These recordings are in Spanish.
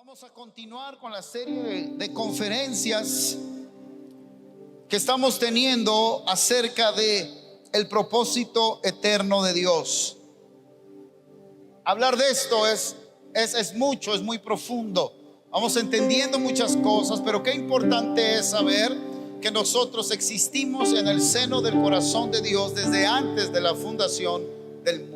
Vamos a continuar con la serie de conferencias que estamos teniendo acerca de el propósito eterno de Dios. Hablar de esto es mucho, es muy profundo. Vamos entendiendo muchas cosas, pero qué importante es saber que nosotros existimos en el seno del corazón de Dios desde antes de la fundación del mundo.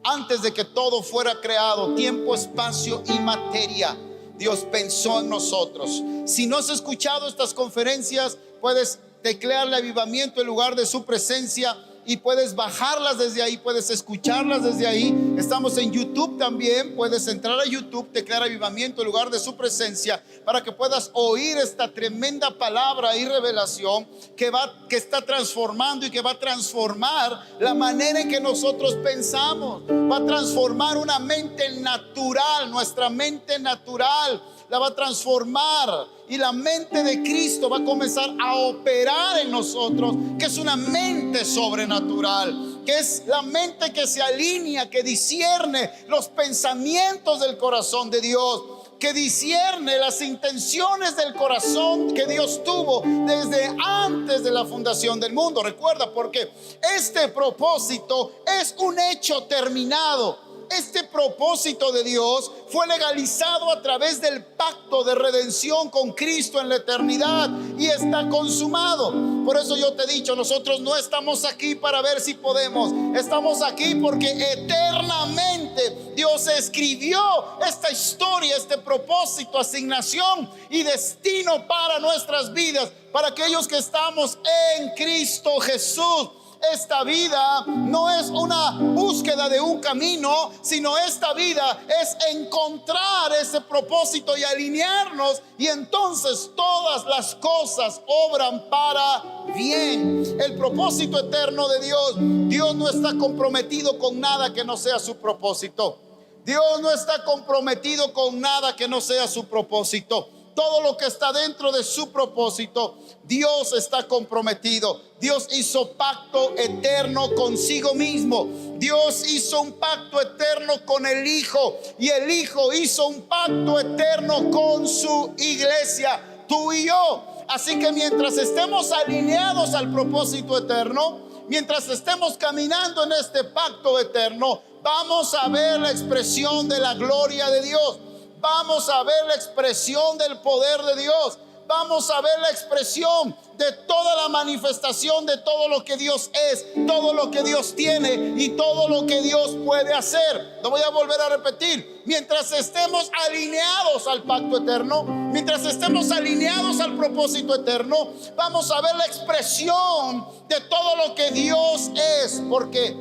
Antes de que todo fuera creado, tiempo, espacio y materia, Dios pensó en nosotros. Si no has escuchado estas conferencias, puedes teclearle avivamiento en lugar de su presencia y puedes bajarlas desde ahí, puedes escucharlas desde ahí. Estamos en YouTube también, puedes entrar a YouTube, teclear avivamiento en lugar de su presencia, para que puedas oír esta tremenda palabra y revelación que está transformando y que va a transformar la manera en que nosotros pensamos. Va a transformar una mente natural, nuestra mente natural la va a transformar, y la mente de Cristo va a comenzar a operar en nosotros, que es una mente sobrenatural, que es la mente que se alinea, que discierne los pensamientos del corazón de Dios, que discierne las intenciones del corazón que Dios tuvo desde antes de la fundación del mundo. Recuerda, porque este propósito es un hecho terminado. Este propósito de Dios fue legalizado a través del pacto de redención con Cristo en la eternidad y está consumado. Por eso yo te he dicho, nosotros no estamos aquí para ver si podemos. Estamos aquí porque eternamente Dios escribió esta historia, este propósito, asignación y destino para nuestras vidas, para aquellos que estamos en Cristo Jesús. Esta vida no es una búsqueda de un camino, sino esta vida es encontrar ese propósito y alinearnos, y entonces todas las cosas obran para bien. El propósito eterno de Dios. Dios no está comprometido con nada que no sea su propósito. Dios no está comprometido con nada que no sea su propósito. Todo lo que está dentro de su propósito, Dios está comprometido. Dios hizo pacto eterno consigo mismo. Dios hizo un pacto eterno con el Hijo, y el Hijo hizo un pacto eterno con su iglesia, tú y yo. Así que mientras estemos alineados al propósito eterno, mientras estemos caminando en este pacto eterno, vamos a ver la expresión de la gloria de Dios. Vamos a ver la expresión del poder de Dios. Vamos a ver la expresión de toda la manifestación de todo lo que Dios es, todo lo que Dios tiene y todo lo que Dios puede hacer. Lo voy a volver a repetir. Mientras estemos alineados al pacto eterno, mientras estemos alineados al propósito eterno, vamos a ver la expresión de todo lo que Dios es, porque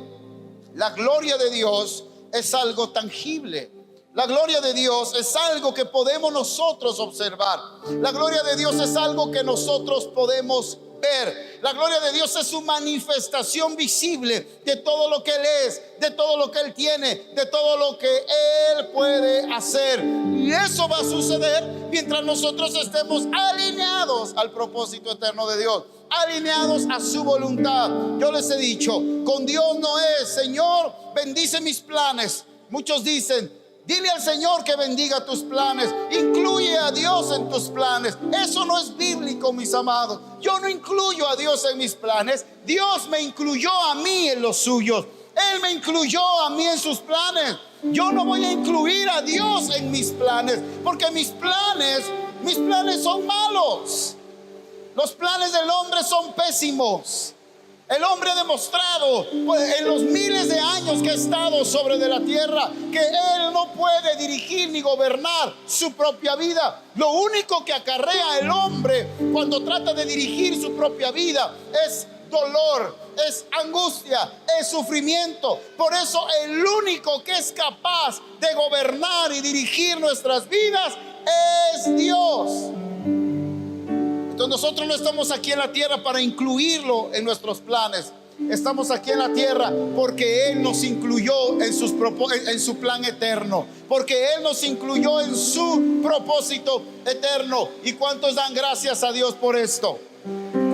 la gloria de Dios es algo tangible. La gloria de Dios es algo que podemos nosotros observar. La gloria de Dios es algo que nosotros podemos ver. La gloria de Dios es su manifestación visible de todo lo que Él es, de todo lo que Él tiene, de todo lo que Él puede hacer. Y eso va a suceder mientras nosotros estemos alineados al propósito eterno de Dios, alineados a su voluntad. Yo les he dicho, con Dios no es, Señor, bendice mis planes. Muchos dicen, dile al Señor que bendiga tus planes. Incluye a Dios en tus planes. Eso no es bíblico, mis amados. Yo no incluyo a Dios en mis planes. Dios me incluyó a mí en los suyos. Él me incluyó a mí en sus planes. Yo no voy a incluir a Dios en mis planes, porque mis planes son malos. Los planes del hombre son pésimos. El hombre ha demostrado en los miles de años que ha estado sobre de la tierra que él no puede dirigir ni gobernar su propia vida. Lo único que acarrea el hombre cuando trata de dirigir su propia vida es dolor, es angustia, es sufrimiento. Por eso el único que es capaz de gobernar y dirigir nuestras vidas es Dios. Entonces nosotros no estamos aquí en la tierra para incluirlo en nuestros planes. Estamos aquí en la tierra porque Él nos incluyó en su plan eterno, porque Él nos incluyó en su propósito eterno. ¿Y cuántos dan gracias a Dios por esto?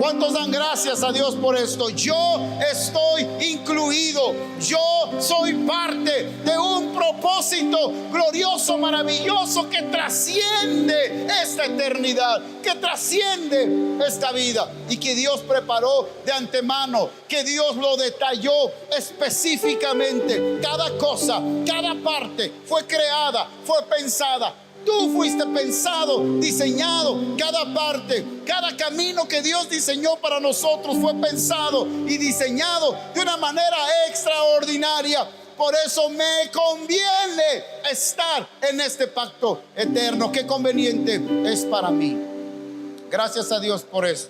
¿Cuántos dan gracias a Dios por esto? Yo estoy incluido. Yo soy parte de un propósito glorioso, maravilloso, que trasciende esta eternidad, que trasciende esta vida, y que Dios preparó de antemano, que Dios lo detalló específicamente. Cada cosa, cada parte fue creada, fue pensada. Tú fuiste pensado, diseñado, cada parte, cada camino que Dios diseñó para nosotros fue pensado y diseñado de una manera extraordinaria. Por eso me conviene estar en este pacto eterno. Qué conveniente es para mí. Gracias a Dios por eso.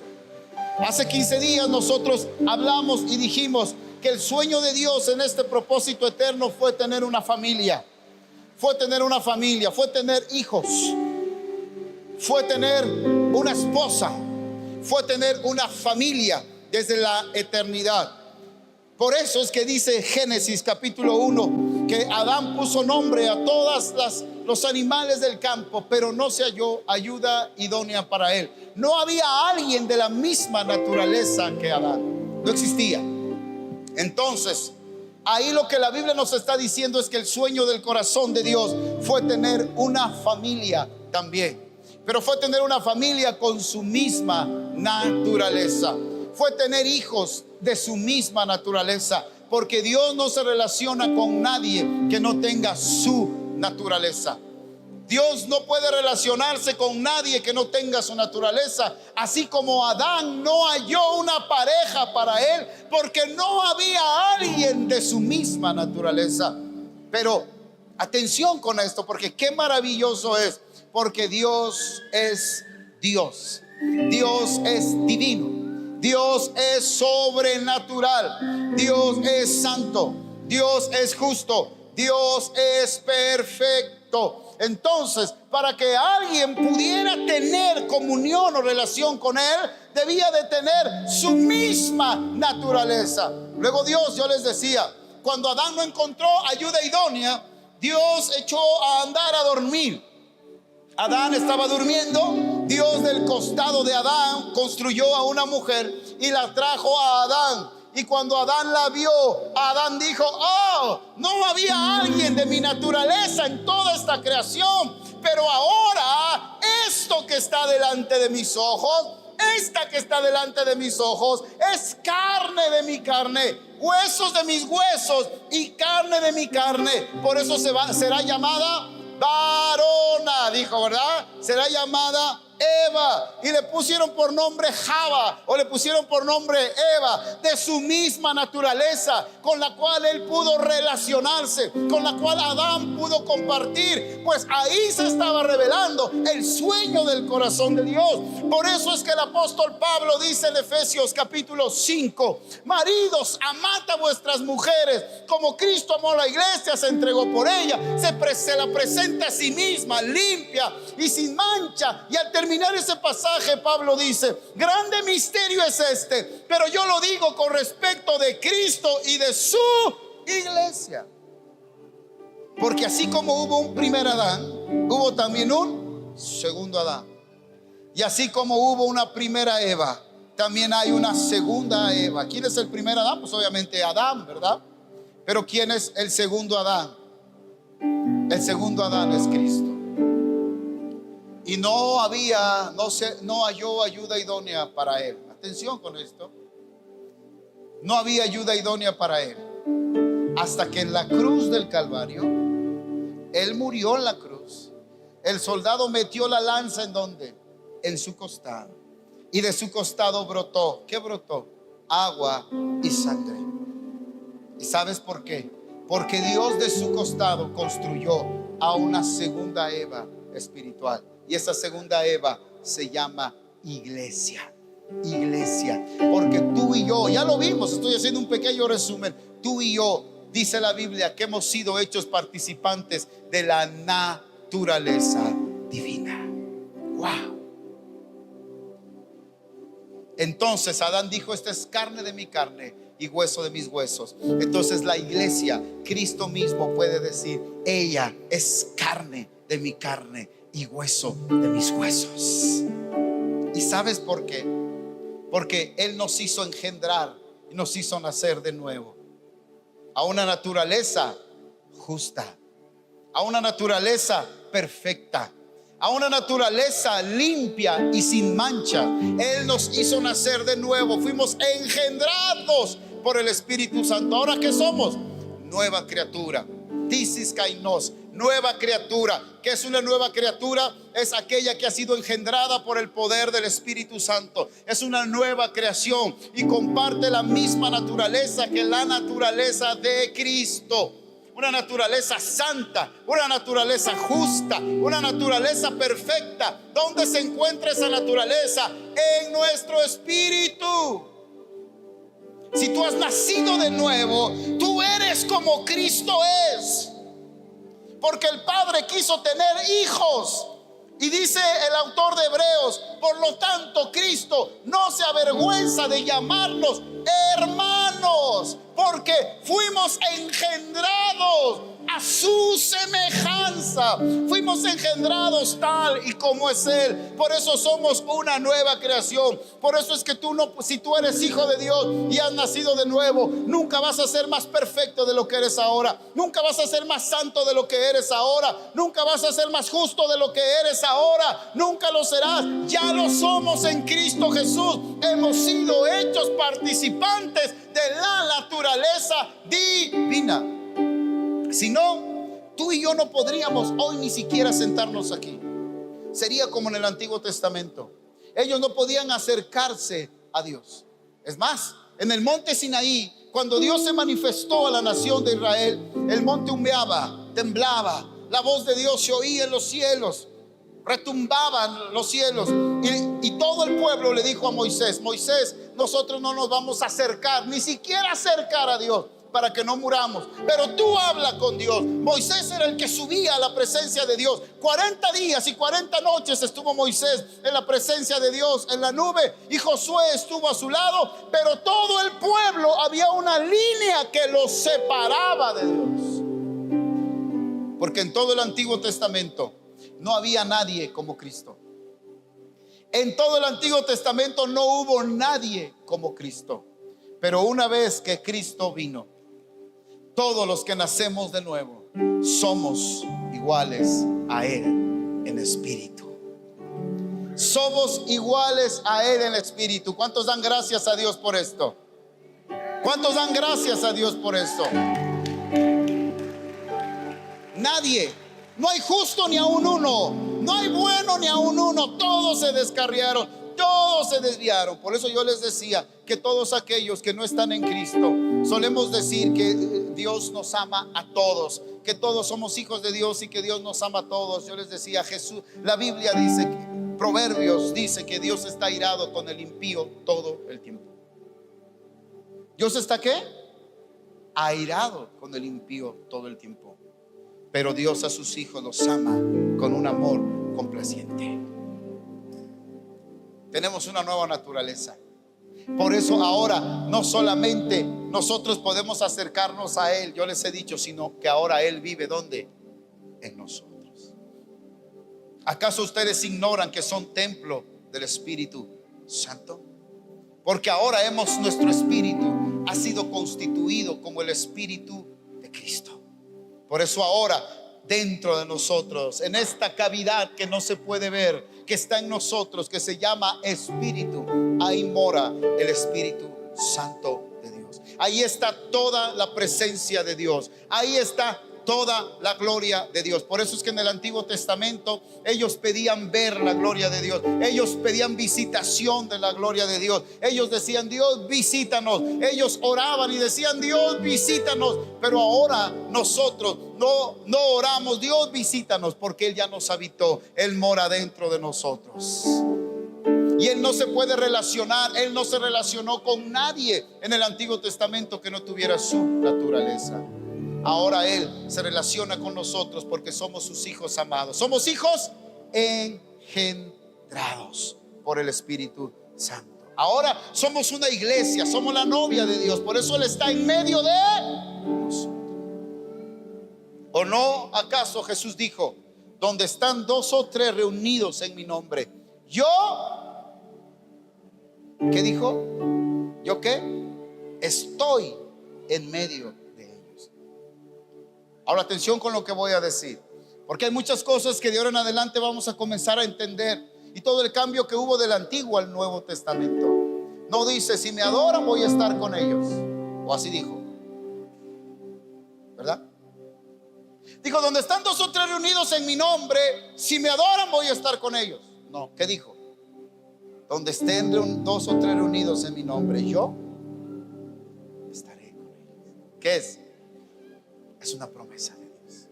Hace 15 días nosotros hablamos y dijimos que el sueño de Dios en este propósito eterno fue tener una familia. Fue tener una familia, fue tener hijos, fue tener una esposa, fue tener una familia desde la eternidad. Por eso es que dice Génesis capítulo 1 que Adán puso nombre a todos los animales del campo, pero no se halló ayuda idónea para él. No había alguien de la misma naturaleza que Adán, no existía. Entonces, ahí lo que la Biblia nos está diciendo es que el sueño del corazón de Dios fue tener una familia también. Pero fue tener una familia con su misma naturaleza. Fue tener hijos de su misma naturaleza. Porque Dios no se relaciona con nadie que no tenga su naturaleza. Dios no puede relacionarse con nadie que no tenga su naturaleza. Así como Adán no halló una pareja para él porque no había alguien de su misma naturaleza. Pero atención con esto, porque qué maravilloso es. Porque Dios es Dios. Dios es divino. Dios es sobrenatural. Dios es santo. Dios es justo. Dios es perfecto. Entonces, para que alguien pudiera tener comunión o relación con él, debía de tener su misma naturaleza. Luego Dios, yo les decía, cuando Adán no encontró ayuda idónea, Dios echó a andar a dormir. Adán estaba durmiendo. Dios del costado de Adán construyó a una mujer y la trajo a Adán. Y cuando Adán la vio, Adán dijo: oh, no había alguien de mi naturaleza en toda esta creación. Pero ahora esto que está delante de mis ojos, esta que está delante de mis ojos, es carne de mi carne, huesos de mis huesos y carne de mi carne. Por eso será llamada varona, dijo, ¿verdad? Será llamada Eva, y le pusieron por nombre Java, o le pusieron por nombre Eva, de su misma naturaleza, con la cual él pudo relacionarse, con la cual Adán pudo compartir. Pues ahí se estaba revelando el sueño del corazón de Dios. Por eso es que el apóstol Pablo dice en Efesios capítulo 5: maridos, amad a vuestras mujeres como Cristo amó a la iglesia, se entregó por ella, se la presenta a sí misma limpia y sin mancha. Y al terminar ese pasaje, Pablo dice: grande misterio es este, pero yo lo digo con respecto de Cristo y de su iglesia. Porque así como hubo un primer Adán, hubo también un segundo Adán. Y así como hubo una primera Eva, también hay una segunda Eva. ¿Quién es el primer Adán? Pues obviamente Adán, ¿verdad? Pero ¿quién es el segundo Adán? El segundo Adán es Cristo. Y no halló ayuda idónea para él. Atención con esto. No había ayuda idónea para él. Hasta que en la cruz del Calvario, él murió en la cruz. El soldado metió la lanza ¿en dónde? En su costado. Y de su costado brotó. ¿Qué brotó? Agua y sangre. ¿Y sabes por qué? Porque Dios de su costado construyó a una segunda Eva espiritual. Y esa segunda Eva se llama iglesia. Iglesia. Porque tú y yo, ya lo vimos, estoy haciendo un pequeño resumen. Tú y yo, dice la Biblia, que hemos sido hechos participantes de la naturaleza divina. Wow. Entonces Adán dijo: esta es carne de mi carne y hueso de mis huesos. Entonces la iglesia, Cristo mismo puede decir: ella es carne de mi carne y hueso de mis huesos. ¿Y sabes por qué? Porque Él nos hizo engendrar y nos hizo nacer de nuevo a una naturaleza justa, a una naturaleza perfecta, a una naturaleza limpia y sin mancha. Él nos hizo nacer de nuevo. Fuimos engendrados por el Espíritu Santo. ¿Ahora qué somos? Nueva criatura. Tisis kainos, nueva criatura. ¿Qué es una nueva criatura? Es aquella que ha sido engendrada por el poder del Espíritu Santo. Es una nueva creación y comparte la misma naturaleza que la naturaleza de Cristo. Una naturaleza santa, una naturaleza justa, una naturaleza perfecta. ¿Dónde se encuentra esa naturaleza? En nuestro espíritu. Si tú has nacido de nuevo, tú eres como Cristo es. Porque el Padre quiso tener hijos. Y dice el autor de Hebreos: por lo tanto, Cristo no se avergüenza de llamarnos hermanos, porque fuimos engendrados a su semejanza. Fuimos engendrados tal y como es Él. Por eso somos una nueva creación. Por eso es que tú no, si tú eres hijo de Dios y has nacido de nuevo, nunca vas a ser más perfecto de lo que eres ahora. Nunca vas a ser más santo de lo que eres ahora. Nunca vas a ser más justo de lo que eres ahora. Nunca lo serás. Ya lo somos en Cristo Jesús. Hemos sido hechos participantes de la naturaleza divina. Si no, tú y yo no podríamos hoy ni siquiera sentarnos aquí. Sería como en el Antiguo Testamento. Ellos no podían acercarse a Dios. Es más, en el monte Sinaí, cuando Dios se manifestó a la nación de Israel, el monte humeaba, temblaba, la voz de Dios se oía en los cielos, retumbaban los cielos, y todo el pueblo le dijo a Moisés: Moisés, nosotros no nos vamos a acercar, ni siquiera acercar a Dios, para que no muramos, pero tú habla con Dios. Moisés era el que subía a la presencia de Dios. 40 días y 40 noches estuvo Moisés en la presencia de Dios en la nube, y Josué estuvo a su lado, pero todo el pueblo, había una línea que los separaba de Dios. Porque en todo el Antiguo Testamento no había nadie como Cristo. En todo el Antiguo Testamento no hubo nadie como Cristo. Pero una vez que Cristo vino, todos los que nacemos de nuevo somos iguales a Él en espíritu. Somos iguales a Él en espíritu. ¿Cuántos dan gracias a Dios por esto? ¿Cuántos dan gracias a Dios por esto? Nadie. No hay justo ni aun uno. No hay bueno ni aun uno. Todos se descarriaron, todos se desviaron. Por eso yo les decía que todos aquellos que no están en Cristo, solemos decir que Dios nos ama a todos, que todos somos hijos de Dios y que Dios nos ama a todos. Yo les decía, Jesús, la Biblia dice, Proverbios dice que Dios está airado con el impío todo el tiempo. ¿Dios está qué? Airado con el impío todo el tiempo. Pero Dios a sus hijos los ama con un amor complaciente. Tenemos una nueva naturaleza. Por eso ahora no solamente nosotros podemos acercarnos a Él, yo les he dicho, sino que ahora Él vive ¿dónde? En nosotros. ¿Acaso ustedes ignoran que son templo del Espíritu Santo? Porque ahora nuestro espíritu ha sido constituido como el Espíritu de Cristo. Por eso ahora dentro de nosotros, en esta cavidad que no se puede ver, que está en nosotros, que se llama espíritu, ahí mora el Espíritu Santo de Dios. Ahí está toda la presencia de Dios. Ahí está toda la gloria de Dios. Por eso es que en el Antiguo Testamento ellos pedían ver la gloria de Dios. Ellos pedían visitación de la gloria de Dios. Ellos decían: Dios, visítanos. Ellos oraban y decían: Dios, visítanos. Pero ahora nosotros no oramos: Dios, visítanos, porque Él ya nos habitó. Él mora dentro de nosotros. Y Él no se puede relacionar. Él no se relacionó con nadie en el Antiguo Testamento que no tuviera su naturaleza. Ahora Él se relaciona con nosotros porque somos sus hijos amados. Somos hijos engendrados por el Espíritu Santo. Ahora somos una iglesia, somos la novia de Dios. Por eso Él está en medio de nosotros. ¿O no acaso Jesús dijo: donde están 2 o 3 reunidos en mi nombre, yo ¿Qué dijo? ¿Yo qué? Estoy en medio de ellos. Ahora atención con lo que voy a decir, porque hay muchas cosas que de ahora en adelante vamos a comenzar a entender, y todo el cambio que hubo del Antiguo al Nuevo Testamento. No dice, si me adoran voy a estar con ellos, o así dijo, ¿verdad? Dijo, donde están 2 o 3 reunidos en mi nombre, si me adoran voy a estar con ellos. No, ¿qué dijo? Donde estén 2 o 3 reunidos en mi nombre, yo estaré con ellos. ¿Qué es? Es una promesa de Dios.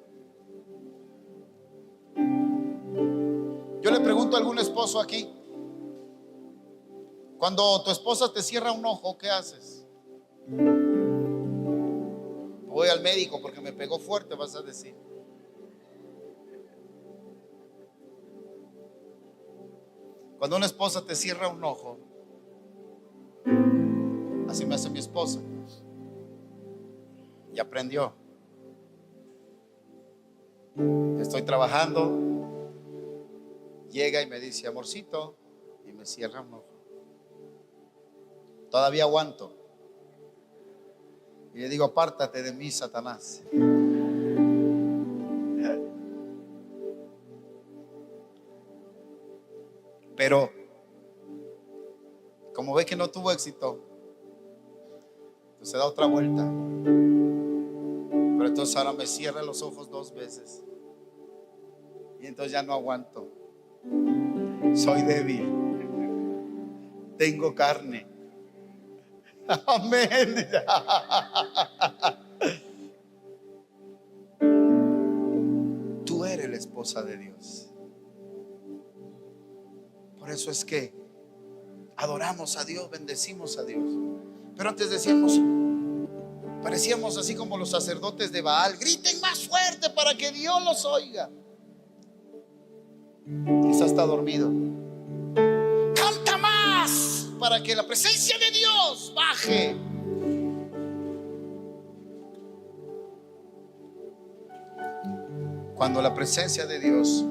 Yo le pregunto a algún esposo aquí, cuando tu esposa te cierra un ojo, ¿qué haces? Voy al médico porque me pegó fuerte, vas a decir. Cuando una esposa te cierra un ojo, así me hace mi esposa, y aprendió. Estoy trabajando, llega y me dice, amorcito, y me cierra un ojo. Todavía aguanto. Y le digo, apártate de mí, Satanás. Pero como ve que no tuvo éxito, pues se da otra vuelta. Pero entonces ahora me cierra los ojos 2 veces. Y entonces ya no aguanto. Soy débil. Tengo carne. Amén. Tú eres la esposa de Dios. Por eso es que adoramos a Dios, bendecimos a Dios. Pero antes decíamos, parecíamos así como los sacerdotes de Baal. Griten más fuerte para que Dios los oiga. Quizás está dormido. Canta más para que la presencia de Dios baje. Cuando la presencia de Dios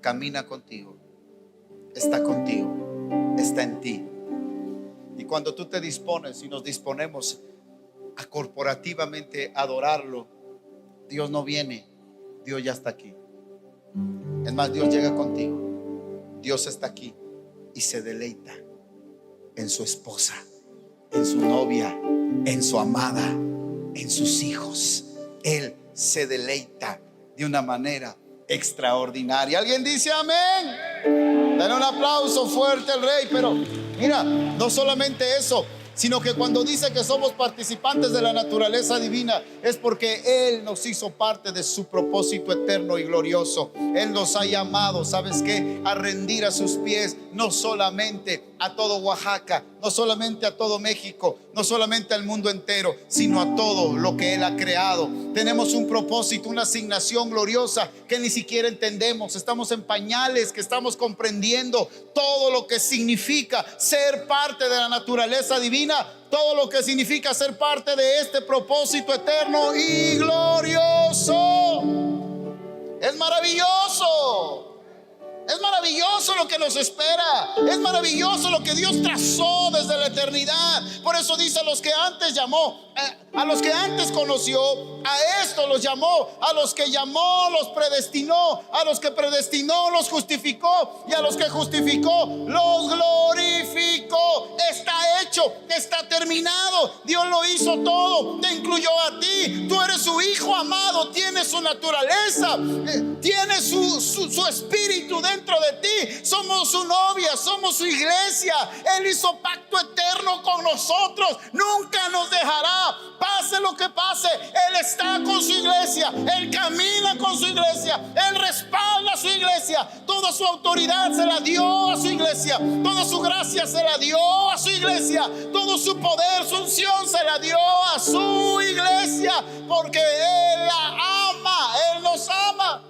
camina contigo, está contigo, está en ti. Y cuando tú te dispones y nos disponemos a corporativamente adorarlo, Dios no viene, Dios ya está aquí. Es más, Dios llega contigo, Dios está aquí y se deleita en su esposa, en su novia, en su amada, en sus hijos. Él se deleita de una manera extraordinaria. ¿Alguien dice amén? Dale un aplauso fuerte al Rey. Pero mira, no solamente eso, sino que cuando dice que somos participantes de la naturaleza divina, es porque Él nos hizo parte de su propósito eterno y glorioso. Él nos ha llamado, ¿sabes qué? A rendir a sus pies, no solamente a todo Oaxaca, no solamente a todo México, no solamente al mundo entero, sino a todo lo que Él ha creado. Tenemos un propósito, una asignación gloriosa que ni siquiera entendemos. Estamos en pañales, que estamos comprendiendo todo lo que significa ser parte de la naturaleza divina, todo lo que significa ser parte de este propósito eterno y glorioso. Es maravilloso. Es maravilloso lo que nos espera. Es maravilloso lo que Dios trazó desde la eternidad. Por eso dice, a los que antes llamó, a los que antes conoció, a esto los llamó. A los que llamó los predestinó. A los que predestinó los justificó. Y a los que justificó los glorificó. Está hecho, está terminado. Dios lo hizo todo, te incluyó a ti. Tú eres su hijo amado, tienes su naturaleza, tienes su espíritu dentro de ti. Somos su novia, somos su iglesia. Él hizo pacto eterno con nosotros. Nunca nos dejará, pase lo que pase. Él está con su iglesia, Él camina con su iglesia, Él respalda a su iglesia. Toda su autoridad se la dio a su iglesia, toda su gracia se la dio a su iglesia, todo su poder, su unción se la dio a su iglesia, porque Él la ama, Él nos ama.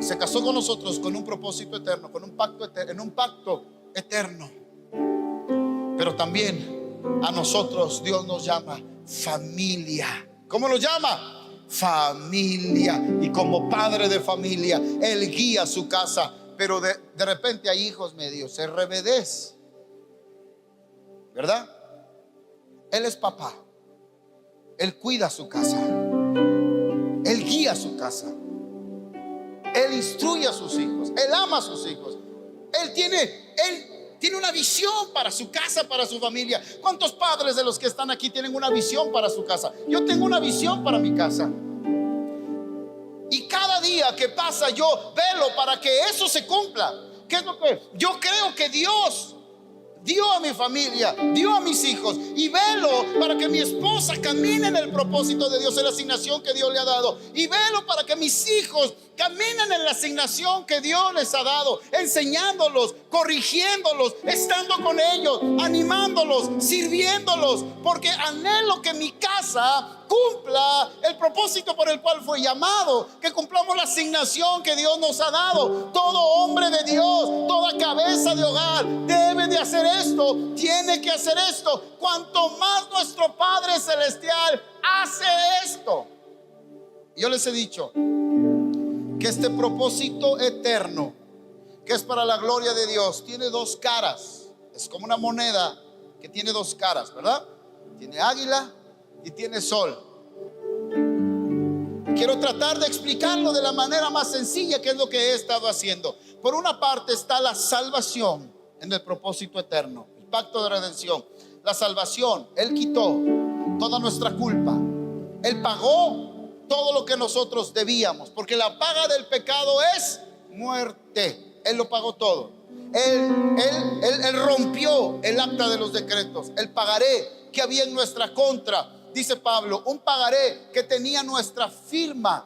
Se casó con nosotros con un propósito eterno, con un pacto eterno, en un pacto eterno. Pero también a nosotros Dios nos llama familia. ¿Cómo nos llama? Familia. Y como padre de familia, Él guía su casa pero de repente hay hijos medios RBDs, ¿verdad? Él es papá, él cuida su casa, él guía su casa, él instruye a sus hijos, él ama a sus hijos, él tiene una visión para su casa, para su familia. ¿Cuántos padres de los que están aquí tienen una visión para su casa? Yo tengo una visión para mi casa. Y cada día que pasa yo velo para que eso se cumpla. ¿Qué es lo que yo creo que Dios dio a mi familia, dio a mis hijos? Y velo para que mi esposa camine en el propósito de Dios, en la asignación que Dios le ha dado. Y velo para que mis hijos caminen en la asignación que Dios les ha dado, enseñándolos, corrigiéndolos, estando con ellos, animándolos, sirviéndolos, porque anhelo que mi casa cumpla el propósito por el cual fue llamado, que cumplamos la asignación que Dios nos ha dado. Todo hombre de Dios, toda cabeza de hogar debe de hacer esto, tiene que hacer esto. Cuanto más nuestro Padre Celestial hace esto. Yo les he dicho que este propósito eterno, que es para la gloria de Dios, tiene dos caras. Es como una moneda que tiene dos caras, ¿verdad? Tiene águila y tiene sol. Quiero tratar de explicarlo de la manera más sencilla, que es lo que he estado haciendo. Por una parte está la salvación en el propósito eterno, el pacto de redención. La salvación, Él quitó toda nuestra culpa, Él pagó todo lo que nosotros debíamos, porque la paga del pecado es muerte. Él lo pagó todo. Él rompió el acta de los decretos, el pagaré que había en nuestra contra. Dice Pablo, un pagaré que tenía nuestra firma.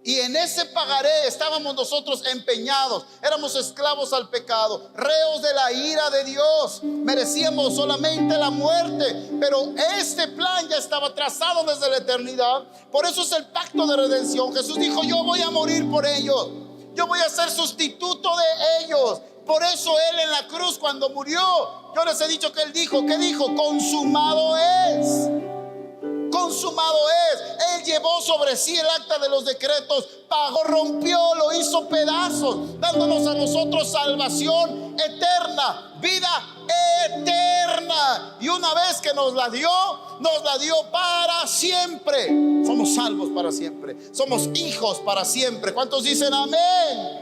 Y en ese pagaré estábamos nosotros empeñados. Éramos esclavos al pecado, reos de la ira de Dios. Merecíamos solamente la muerte, pero este plan ya estaba trazado desde la eternidad. Por eso es el pacto de redención. Jesús dijo, yo voy a morir por ellos, yo voy a ser sustituto de ellos. Por eso Él en la cruz, cuando murió, yo les he dicho que Él dijo, ¿qué dijo? Consumado es. Consumado es. Él llevó sobre sí el acta de los decretos, pagó, rompió, lo hizo pedazos, dándonos a nosotros salvación eterna, vida eterna. Y una vez que nos la dio para siempre. Somos salvos para siempre, somos hijos para siempre. ¿Cuántos dicen amén?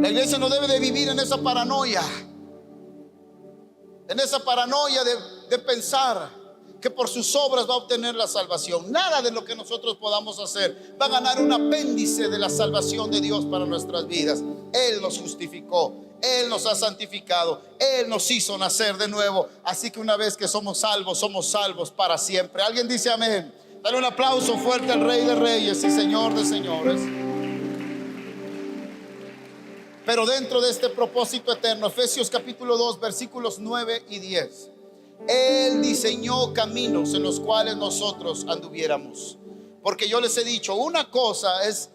La iglesia no debe de vivir en esa paranoia, de pensar que por sus obras va a obtener la salvación. Nada de lo que nosotros podamos hacer va a ganar un apéndice de la salvación de Dios para nuestras vidas. Él nos justificó, Él nos ha santificado, Él nos hizo nacer de nuevo. Así que una vez que somos salvos para siempre. ¿Alguien dice amén? Dale un aplauso fuerte al Rey de Reyes y Señor de Señores. Pero dentro de este propósito eterno, Efesios capítulo 2 versículos 9 y 10, Él diseñó caminos en los cuales nosotros anduviéramos. Porque yo les he dicho, una cosa es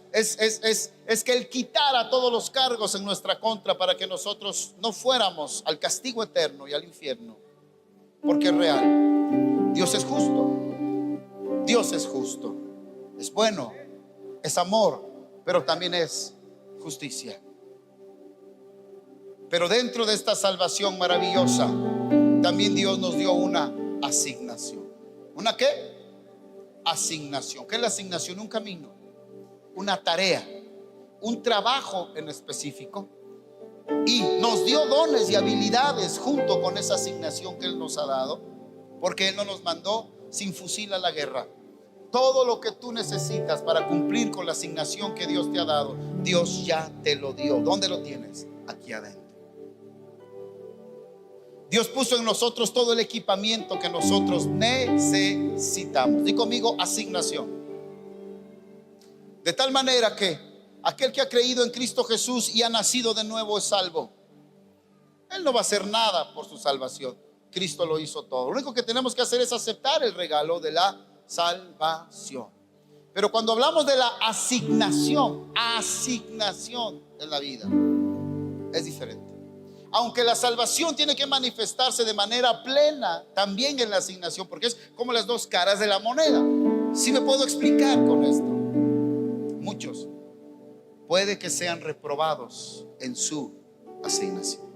que Él quitara todos los cargos en nuestra contra para que nosotros no fuéramos al castigo eterno y al infierno. Porque es real. Dios es justo. Dios es justo. Es bueno. Es amor. Pero también es justicia. Pero dentro de esta salvación maravillosa, también Dios nos dio una asignación. ¿Una qué? Asignación. ¿Qué es la asignación? Un camino, una tarea, un trabajo en específico. Y nos dio dones y habilidades junto con esa asignación que Él nos ha dado, porque Él no nos mandó sin fusil a la guerra. Todo lo que tú necesitas para cumplir con la asignación que Dios te ha dado, Dios ya te lo dio. ¿Dónde lo tienes? Aquí adentro. Dios puso en nosotros todo el equipamiento que nosotros necesitamos. Di conmigo, asignación. De tal manera que aquel que ha creído en Cristo Jesús y ha nacido de nuevo es salvo. Él no va a hacer nada por su salvación. Cristo lo hizo todo. Lo único que tenemos que hacer es aceptar el regalo de la salvación. Pero cuando hablamos de la asignación en la vida, es diferente. Aunque la salvación tiene que manifestarse de manera plena también en la asignación, porque es como las dos caras de la moneda. Si me puedo explicar con esto. Muchos puede que sean reprobados en su asignación.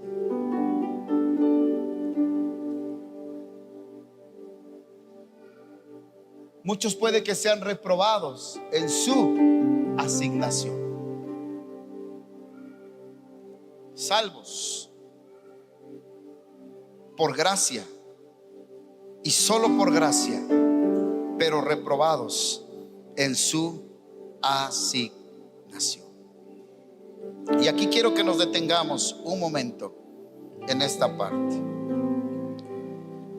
Muchos puede que sean reprobados en su asignación. Salvos por gracia y solo por gracia, pero reprobados en su asignación. Y aquí quiero que nos detengamos un momento en esta parte.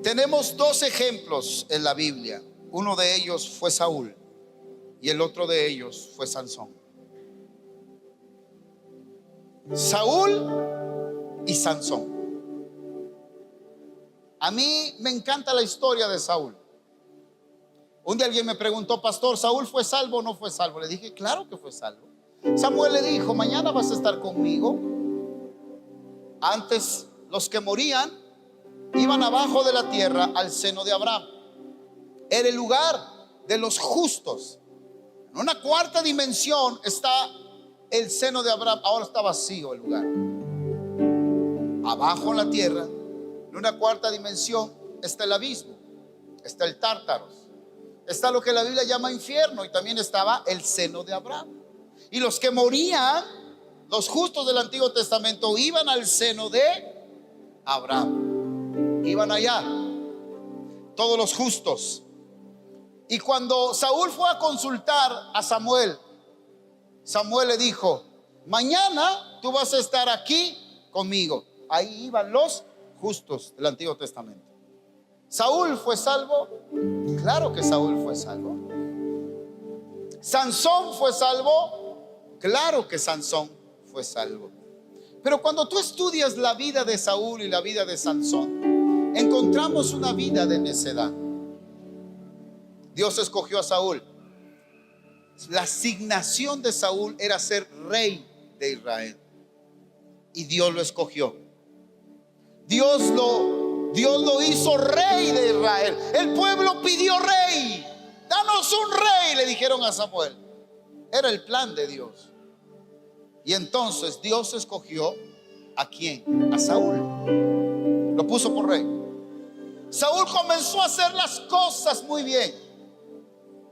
Tenemos dos ejemplos en la Biblia. Uno de ellos fue Saúl y el otro de ellos fue Sansón. Saúl y Sansón. A mí me encanta la historia de Saúl. Un día alguien me preguntó: pastor, ¿Saúl fue salvo o no fue salvo? Le dije: claro que fue salvo. Samuel le dijo: mañana vas a estar conmigo. Antes, los que morían iban abajo de la tierra al seno de Abraham. Era el lugar de los justos. En una cuarta dimensión está el seno de Abraham. Ahora está vacío el lugar. Abajo en la tierra, en una cuarta dimensión, está el abismo, está el Tártaros, está lo que la Biblia llama infierno, y también estaba el seno de Abraham. Y los que morían, los justos del Antiguo Testamento, iban al seno de Abraham. Iban allá, todos los justos. Y cuando Saúl fue a consultar a Samuel, Samuel le dijo: mañana tú vas a estar aquí conmigo. Ahí iban los justos del Antiguo Testamento. ¿Saúl fue salvo? Claro que Saúl fue salvo. ¿Sansón fue salvo? Claro que Sansón fue salvo. Pero cuando tú estudias la vida de Saúl y la vida de Sansón, encontramos una vida de necedad. Dios escogió a Saúl. La asignación de Saúl era ser rey de Israel, y Dios lo escogió. Dios lo hizo rey de Israel. El pueblo pidió rey. Danos un rey, le dijeron a Samuel. Era el plan de Dios. Y entonces Dios escogió ¿a quién? A Saúl. Lo puso por rey. Saúl comenzó a hacer las cosas muy bien.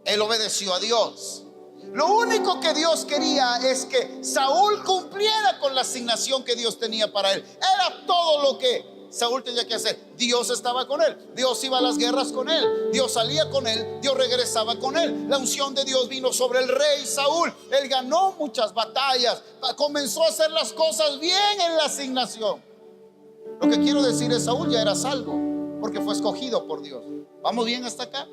Él obedeció a Dios. Lo único que Dios quería es que Saúl cumpliera con la asignación que Dios tenía para él. Era todo lo que Saúl tenía que hacer. Dios estaba con él. Dios iba a las guerras con él. Dios salía con él. Dios regresaba con él. La unción de Dios vino sobre el rey Saúl. Él ganó muchas batallas. Comenzó a hacer las cosas bien en la asignación. Lo que quiero decir es: Saúl ya era salvo porque fue escogido por Dios. ¿Vamos bien hasta acá?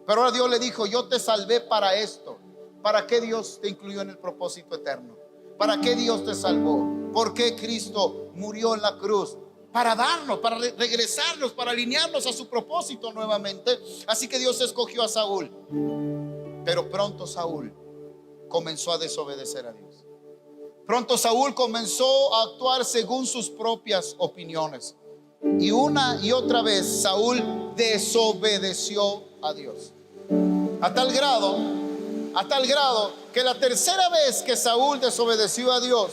Pero ahora Dios le dijo: yo te salvé para esto. ¿Para qué Dios te incluyó en el propósito eterno? ¿Para qué Dios te salvó? ¿Por qué Cristo murió en la cruz? Para darnos, para regresarnos, para alinearnos a su propósito nuevamente. Así que Dios escogió a Saúl. Pero pronto Saúl comenzó a desobedecer a Dios. Pronto Saúl comenzó a actuar según sus propias opiniones. Y una y otra vez Saúl desobedeció a Dios. A tal grado que la tercera vez que Saúl desobedeció a Dios,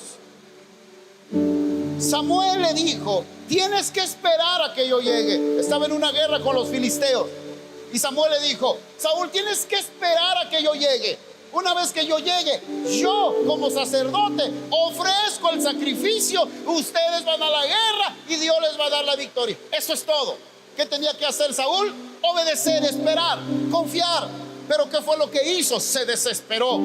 Samuel le dijo: tienes que esperar a que yo llegue. Estaba en una guerra con los filisteos, y Samuel le dijo: Saúl, tienes que esperar a que yo llegue. Una vez que yo llegue, yo como sacerdote ofrezco el sacrificio, ustedes van a la guerra y Dios les va a dar la victoria. Eso es todo. ¿Qué tenía que hacer Saúl? Obedecer, esperar, confiar. Pero ¿qué fue lo que hizo? Se desesperó.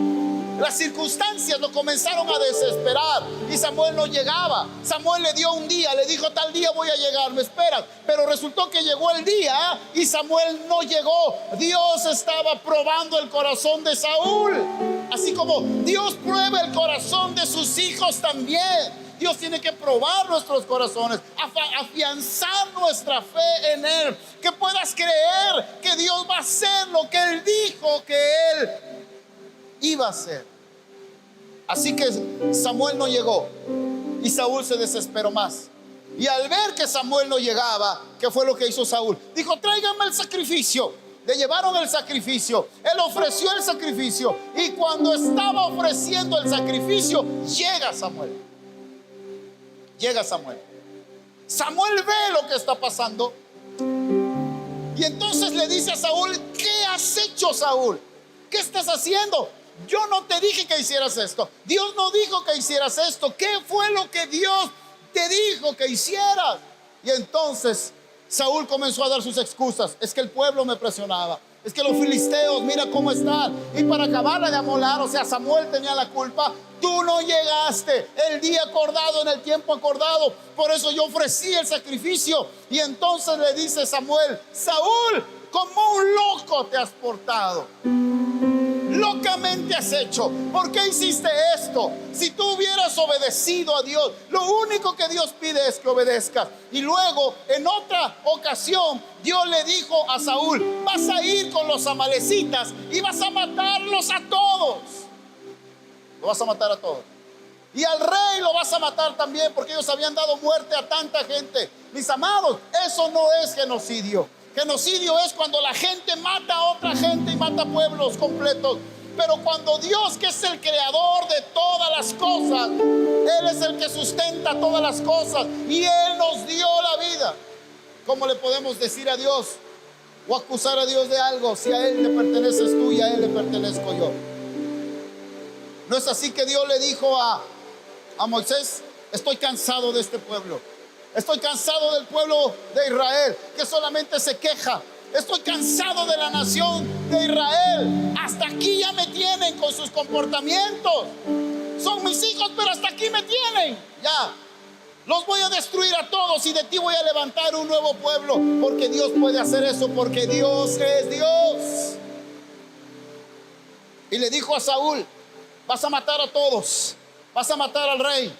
Las circunstancias lo comenzaron a desesperar y Samuel no llegaba. Samuel le dio un día, le dijo: tal día voy a llegar, me esperas. Pero resultó que llegó el día y Samuel no llegó. Dios estaba probando el corazón de Saúl, así como Dios prueba el corazón de sus hijos también. Dios tiene que probar nuestros corazones, afianzar nuestra fe en Él, que puedas creer que Dios va a hacer lo que Él dijo que Él iba a hacer. Así que Samuel no llegó y Saúl se desesperó más. Y al ver que Samuel no llegaba, ¿qué fue lo que hizo Saúl? Dijo: tráiganme el sacrificio. Le llevaron el sacrificio. Él ofreció el sacrificio. Y cuando estaba ofreciendo el sacrificio, llega Samuel. Llega Samuel. Samuel ve lo que está pasando. Y entonces le dice a Saúl: ¿qué has hecho, Saúl? ¿Qué estás haciendo? Yo no te dije que hicieras esto. Dios no dijo que hicieras esto. ¿Qué fue lo que Dios te dijo que hicieras? Y entonces Saúl comenzó a dar sus excusas. Es que el pueblo me presionaba. Es que los filisteos, mira cómo están. Y para acabarla de amolar, o sea, Samuel tenía la culpa. Tú no llegaste el día acordado, en el tiempo acordado. Por eso yo ofrecí el sacrificio. Y entonces le dice Samuel: Saúl, como un loco te has portado. Locamente has hecho. ¿Por qué hiciste esto? Si tú hubieras obedecido a Dios, lo único que Dios pide es que obedezcas. Y luego, en otra ocasión, Dios le dijo a Saúl: vas a ir con los amalecitas y vas a matarlos a todos. Lo vas a matar a todos. Y al rey lo vas a matar también, porque ellos habían dado muerte a tanta gente. Mis amados, eso no es genocidio. Genocidio es cuando la gente mata a otra gente y mata pueblos completos. Pero cuando Dios, que es el creador de todas las cosas, Él es el que sustenta todas las cosas y Él nos dio la vida, ¿cómo le podemos decir a Dios o acusar a Dios de algo si a Él le perteneces tú y a Él le pertenezco yo? ¿No es así que Dios le dijo a Moisés: estoy cansado de este pueblo? Estoy cansado del pueblo de Israel que solamente se queja. Estoy cansado de la nación de Israel. Hasta aquí ya me tienen con sus comportamientos. Son mis hijos, pero hasta aquí me tienen. Ya, los voy a destruir a todos y de ti voy a levantar un nuevo pueblo. Porque Dios puede hacer eso, porque Dios es Dios. Y le dijo a Saúl: vas a matar a todos, vas a matar al rey.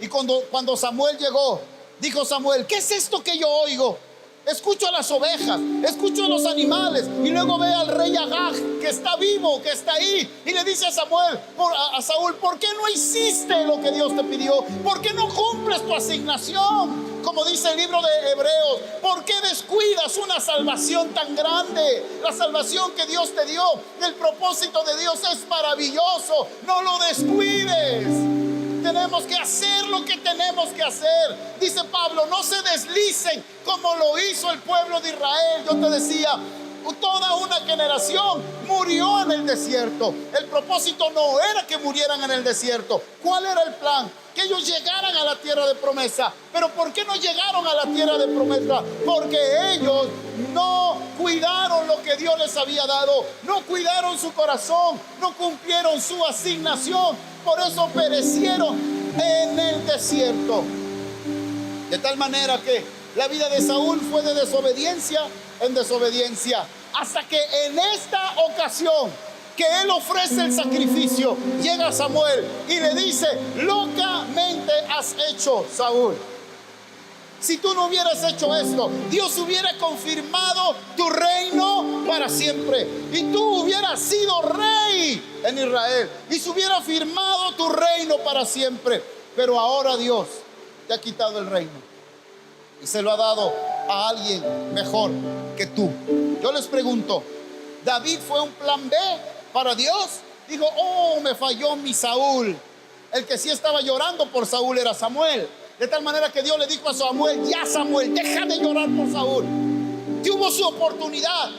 Y cuando Samuel llegó, dijo Samuel: ¿qué es esto que yo oigo? Escucho a las ovejas, escucho a los animales. Y luego ve al rey Agag, que está vivo, que está ahí. Y le dice a Saúl: ¿por qué no hiciste lo que Dios te pidió? ¿Por qué no cumples tu asignación? Como dice el libro de Hebreos, ¿por qué descuidas una salvación tan grande? La salvación que Dios te dio, el propósito de Dios es maravilloso. No lo descuides. Tenemos que hacer lo que tenemos que hacer. Dice Pablo: no se deslicen como lo hizo el pueblo de Israel. Yo te decía, toda una generación murió en el desierto. El propósito no era que murieran en el desierto. ¿Cuál era el plan? Que ellos llegaran a la tierra de promesa. Pero ¿por qué no llegaron a la tierra de promesa? Porque ellos no cuidaron lo que Dios les había dado. No cuidaron su corazón. No cumplieron su asignación. Por eso perecieron en el desierto. De tal manera que la vida de Saúl fue de desobediencia en desobediencia, hasta que en esta ocasión que él ofrece el sacrificio, llega Samuel y le dice: locamente has hecho, Saúl. Si tú no hubieras hecho esto, Dios hubiera confirmado tu reino para siempre. Y tú hubieras sido rey en Israel. Y se hubiera firmado tu reino para siempre. Pero ahora Dios te ha quitado el reino. Y se lo ha dado a alguien mejor que tú. Yo les pregunto, ¿David fue un plan B para Dios? Dijo: oh, me falló mi Saúl. El que sí estaba llorando por Saúl era Samuel. De tal manera que Dios le dijo a Samuel: ya, Samuel, deja de llorar por Saúl. Tuvo su oportunidad.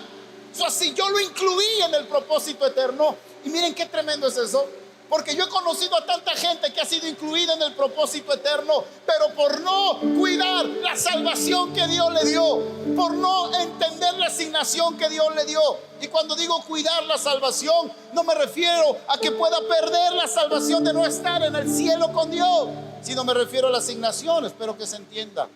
Así yo lo incluí en el propósito eterno. Y miren qué tremendo es eso. Porque yo he conocido a tanta gente que ha sido incluida en el propósito eterno, pero por no cuidar la salvación que Dios le dio, por no entender la asignación que Dios le dio. Y cuando digo cuidar la salvación, no me refiero a que pueda perder la salvación de no estar en el cielo con Dios, sino me refiero a la asignación. Espero que se entienda.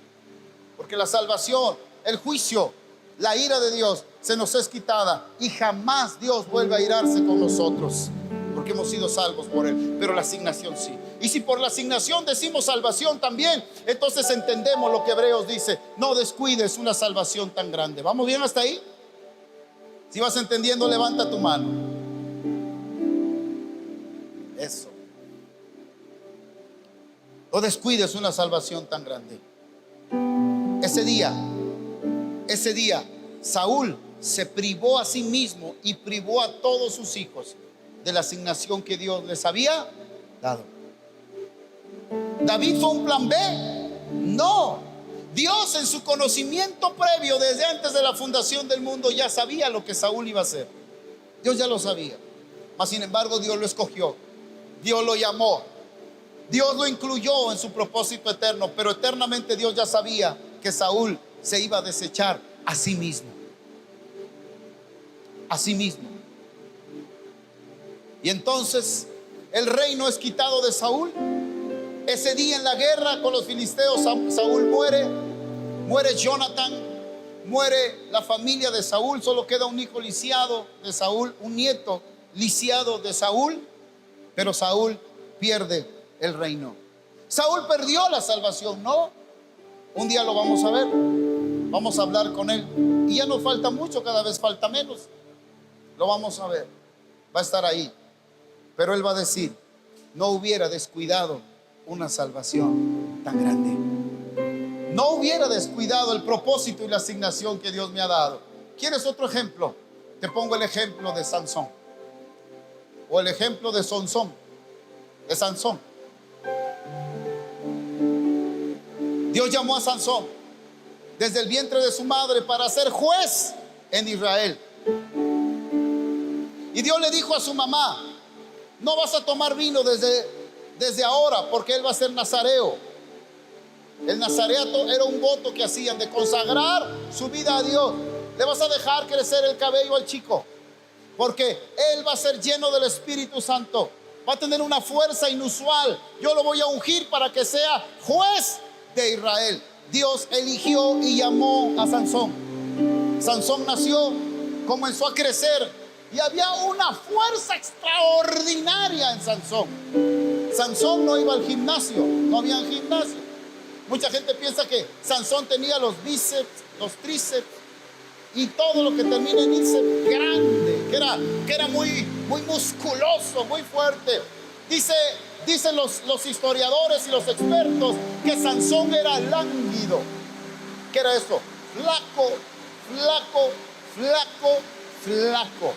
Porque la salvación, el juicio, la ira de Dios se nos es quitada y jamás Dios vuelve a irarse con nosotros, porque hemos sido salvos por Él. Pero la asignación sí. Y si por la asignación decimos salvación también, entonces entendemos lo que Hebreos dice: no descuides una salvación tan grande. ¿Vamos bien hasta ahí? Si vas entendiendo, levanta tu mano. Eso. No descuides una salvación tan grande. Ese día Saúl se privó a sí mismo y privó a todos sus hijos de la asignación que Dios les había dado. ¿David fue un plan B? No. Dios, en su conocimiento previo desde antes de la fundación del mundo, ya sabía lo que Saúl iba a hacer. Dios ya lo sabía. Mas sin embargo, Dios lo escogió, Dios lo llamó, Dios lo incluyó en su propósito eterno. Pero eternamente Dios ya sabía que Saúl se iba a desechar a sí mismo. A sí mismo. Y entonces el reino es quitado de Saúl. Ese día en la guerra con los filisteos, Saúl muere. Muere Jonathan. Muere la familia de Saúl. Solo queda un hijo lisiado de Saúl, un nieto lisiado de Saúl. Pero Saúl pierde el reino. Saúl perdió la salvación, ¿no? Un día lo vamos a ver. Vamos a hablar con él. Y ya no falta mucho, cada vez falta menos. Lo vamos a ver. Va a estar ahí. Pero él va a decir: no hubiera descuidado una salvación tan grande. No hubiera descuidado el propósito y la asignación que Dios me ha dado. ¿Quieres otro ejemplo? Te pongo el ejemplo de Sansón. O el ejemplo de Sansón. De Sansón. Dios llamó a Sansón desde el vientre de su madre para ser juez en Israel. Y Dios le dijo a su mamá: no vas a tomar vino desde ahora, porque él va a ser nazareo. El nazareato era un voto que hacían de consagrar su vida a Dios. Le vas a dejar crecer el cabello al chico, porque él va a ser lleno del Espíritu Santo. Va a tener una fuerza inusual. Yo lo voy a ungir para que sea juez de Israel. Dios eligió y llamó a Sansón. Sansón nació, comenzó a crecer, y había una fuerza extraordinaria en Sansón. Sansón no iba al gimnasio, no había gimnasio. Mucha gente piensa que Sansón tenía los bíceps, los tríceps y todo lo que termina en bíceps grande, que era muy musculoso, muy fuerte. Dicen los historiadores y los expertos que Sansón era lánguido. ¿Qué era eso? Flaco.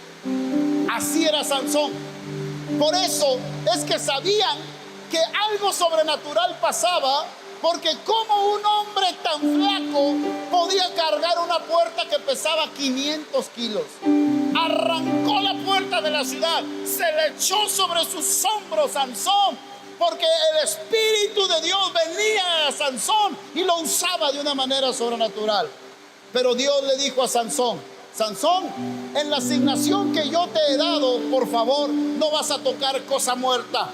Así era Sansón. Por eso es que sabían que algo sobrenatural pasaba, porque como un hombre tan flaco podía cargar una puerta que pesaba 500 kilos. Arrancó la puerta de la ciudad, se le echó sobre sus hombros Sansón, porque el Espíritu de Dios venía a Sansón y lo usaba de una manera sobrenatural. Pero Dios le dijo a Sansón: Sansón, en la asignación que yo te he dado, por favor, no vas a tocar cosa muerta.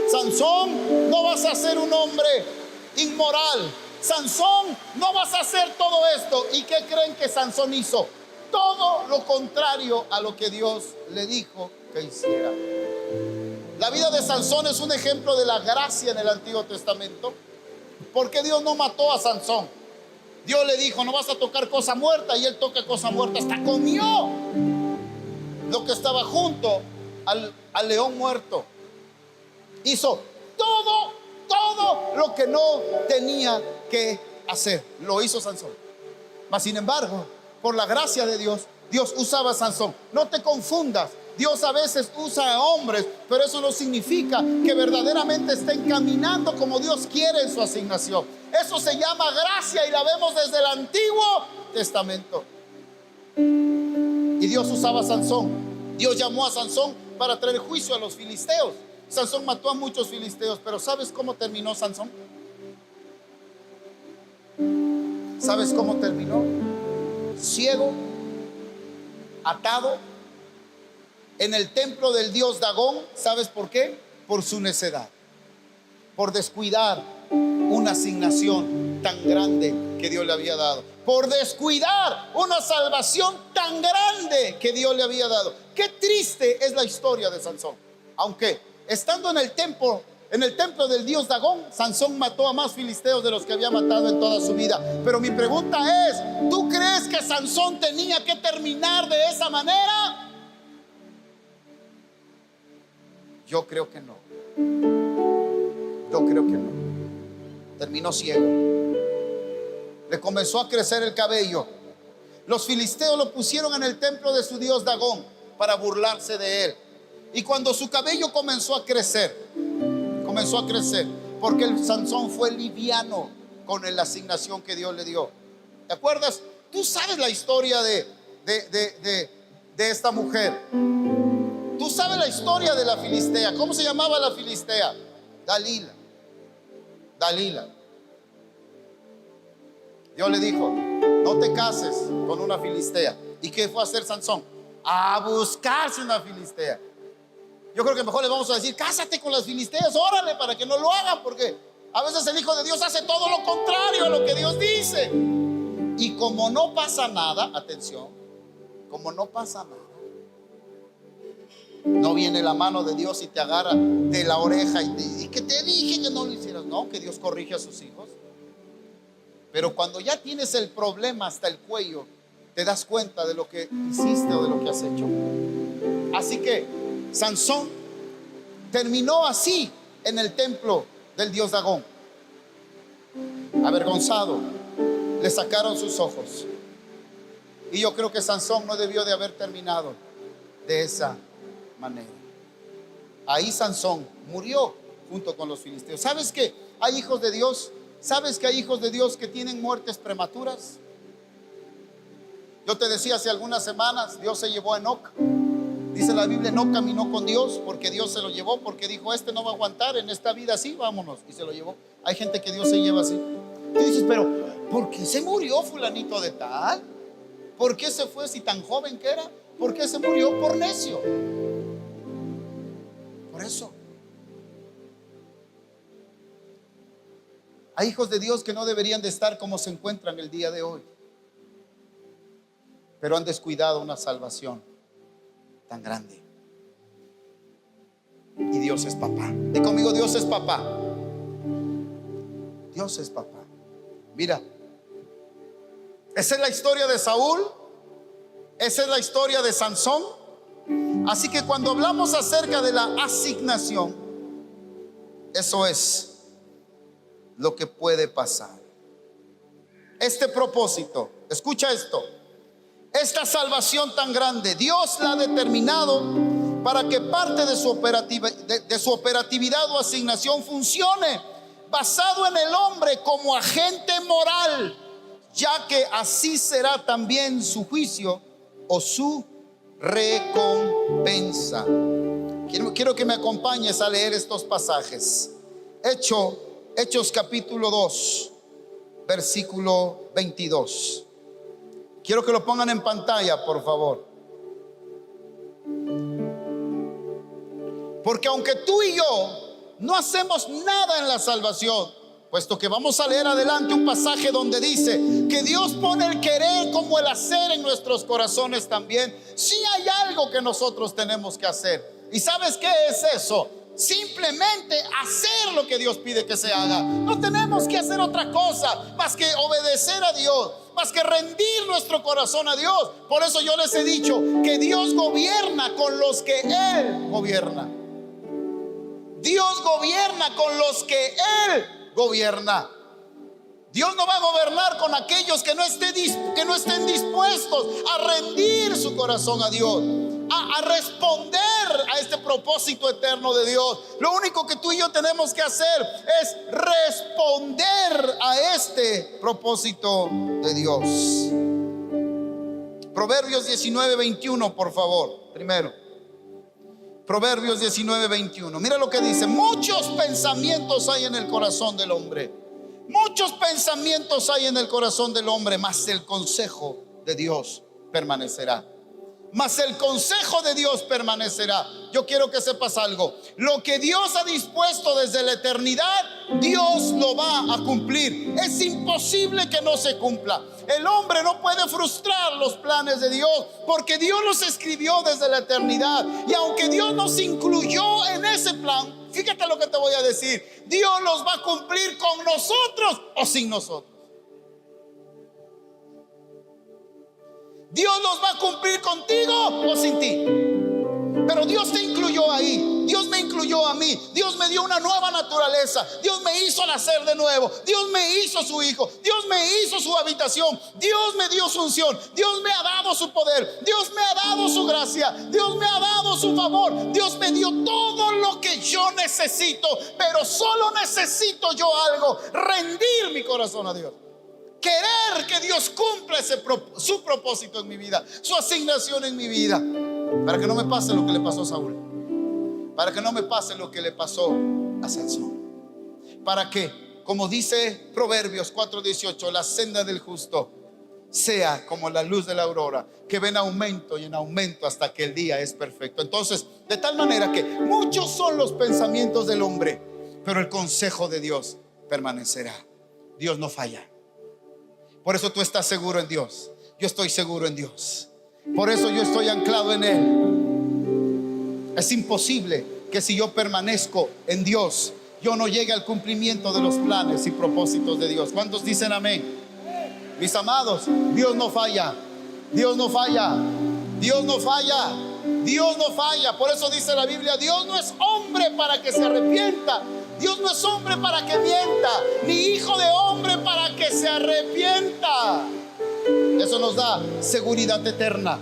Sansón, no vas a ser un hombre inmoral. Sansón, no vas a hacer todo esto. ¿Y qué creen que Sansón hizo? Todo lo contrario a lo que Dios le dijo que hiciera. La vida de Sansón es un ejemplo de la gracia en el Antiguo Testamento. Porque Dios no mató a Sansón. Dios le dijo: no vas a tocar cosa muerta, y él toca cosa muerta. Hasta comió lo que estaba junto al león muerto. Hizo todo lo que no tenía que hacer. Lo hizo Sansón. Mas sin embargo, por la gracia de Dios, Dios usaba a Sansón. No te confundas. Dios a veces usa a hombres, pero eso no significa que verdaderamente estén caminando como Dios quiere en su asignación. Eso se llama gracia y la vemos desde el Antiguo Testamento. Y Dios usaba a Sansón. Dios llamó a Sansón para traer juicio a los filisteos. Sansón mató a muchos filisteos, pero ¿sabes cómo terminó Sansón? ¿Sabes cómo terminó? Ciego, atado en el templo del dios Dagón. ¿Sabes por qué? Por su necedad, por descuidar una asignación tan grande que Dios le había dado, por descuidar una salvación tan grande que Dios le había dado. Qué triste es la historia de Sansón. Aunque estando en el templo del dios Dagón, Sansón mató a más filisteos de los que había matado en toda su vida. Pero mi pregunta es: ¿tú crees que Sansón tenía que terminar de esa manera? Yo creo que no. Yo creo que no. Terminó ciego. Le comenzó a crecer el cabello. Los filisteos lo pusieron en el templo de su dios Dagón para burlarse de él. Y cuando su cabello comenzó a crecer, porque el Sansón fue liviano con la asignación que Dios le dio. ¿Te acuerdas? Tú sabes la historia de esta mujer. Tú sabes la historia de la filistea. ¿Cómo se llamaba la filistea? Dalila. Dios le dijo: no te cases con una filistea. ¿Y qué fue a hacer Sansón? A buscarse una filistea. Yo creo que mejor le vamos a decir: cásate con las filisteas, órale, para que no lo hagan, porque a veces el Hijo de Dios hace todo lo contrario a lo que Dios dice. Y como no pasa nada, atención, como no pasa nada, no viene la mano de Dios y te agarra de la oreja y que te dije que no lo hicieras. No, que Dios corrige a sus hijos. Pero cuando ya tienes el problema hasta el cuello, te das cuenta de lo que hiciste o de lo que has hecho. Así que Sansón terminó así en el templo del dios Dagón, avergonzado. Le sacaron sus ojos. Y yo creo que Sansón no debió de haber terminado de esa manera. Ahí Sansón murió junto con los filisteos. ¿Sabes que hay hijos de Dios? ¿Sabes que hay hijos de Dios que tienen muertes prematuras? Yo te decía hace algunas semanas, Dios se llevó a Enoc. Dice la Biblia: Enoc caminó con Dios porque Dios se lo llevó, porque dijo: este no va a aguantar en esta vida así, vámonos. Y se lo llevó. Hay gente que Dios se lleva así. Tú dices: pero ¿por qué se murió fulanito de tal? ¿Por qué se fue si tan joven que era? ¿Por qué se murió? Por necio. Por eso. Hay hijos de Dios que no deberían de estar como se encuentran el día de hoy, pero han descuidado una salvación tan grande. Y Dios es papá. Di conmigo: Dios es papá. Dios es papá. Mira, esa es la historia de Saúl. Esa es la historia de Sansón. Así que cuando hablamos acerca de la asignación, eso es lo que puede pasar. Este propósito, escucha esto, esta salvación tan grande, Dios la ha determinado para que parte de su operatividad o asignación funcione basado en el hombre como agente moral, ya que así será también su juicio o su recompensa. Quiero que me acompañes a leer estos pasajes. Hechos capítulo 2, versículo 22. Quiero que lo pongan en pantalla, por favor. Porque aunque tú y yo no hacemos nada en la salvación, puesto que vamos a leer adelante un pasaje donde dice que Dios pone el querer como el hacer en nuestros corazones también. Sí hay algo que nosotros tenemos que hacer. ¿Y sabes qué es eso? Simplemente hacer lo que Dios pide que se haga. No tenemos que hacer otra cosa más que obedecer a Dios, más que rendir nuestro corazón a Dios. Por eso yo les he dicho que Dios gobierna con los que Él gobierna. Dios gobierna con los que Él gobierna. Dios no va a gobernar con aquellos que no estén dispuestos a rendir su corazón a Dios, a responder a este propósito eterno de Dios. Lo único que tú y yo tenemos que hacer es responder a este propósito de Dios. Proverbios 19:21, por favor. Primero, Proverbios 19:21. Mira lo que dice: muchos pensamientos hay en el corazón del hombre. Muchos pensamientos hay en el corazón del hombre, mas el consejo de Dios permanecerá. Mas el consejo de Dios permanecerá. Yo quiero que sepas algo: lo que Dios ha dispuesto desde la eternidad, Dios lo va a cumplir. Es imposible que no se cumpla. El hombre no puede frustrar los planes de Dios, porque Dios los escribió desde la eternidad. Y aunque Dios nos incluyó en ese plan, fíjate lo que te voy a decir: Dios los va a cumplir con nosotros o sin nosotros. Dios los va a cumplir contigo o sin ti. Pero Dios te incluyó ahí. Dios me incluyó a mí, Dios me dio una nueva naturaleza, Dios me hizo nacer de nuevo, Dios me hizo su hijo, Dios me hizo su habitación, Dios me dio su unción, Dios me ha dado su poder, Dios me ha dado su gracia, Dios me ha dado su favor, Dios me dio todo lo que yo necesito. Pero solo necesito yo algo: rendir mi corazón a Dios, querer que Dios cumpla su propósito en mi vida, su asignación en mi vida, para que no me pase lo que le pasó a Saúl, para que no me pase lo que le pasó a Sansón, para que, como dice Proverbios 4:18, la senda del justo sea como la luz de la aurora, que ven aumento y en aumento hasta que el día es perfecto. Entonces, de tal manera que muchos son los pensamientos del hombre, pero el consejo de Dios permanecerá. Dios no falla. Por eso tú estás seguro en Dios. Yo estoy seguro en Dios. Por eso yo estoy anclado en Él. Es imposible que si yo permanezco en Dios, yo no llegue al cumplimiento de los planes y propósitos de Dios. ¿Cuántos dicen amén? Mis amados, Dios no falla. Dios no falla. Dios no falla. Dios no falla. Por eso dice la Biblia: Dios no es hombre para que se arrepienta, Dios no es hombre para que mienta, ni hijo de hombre para que se arrepienta. Eso nos da seguridad eterna,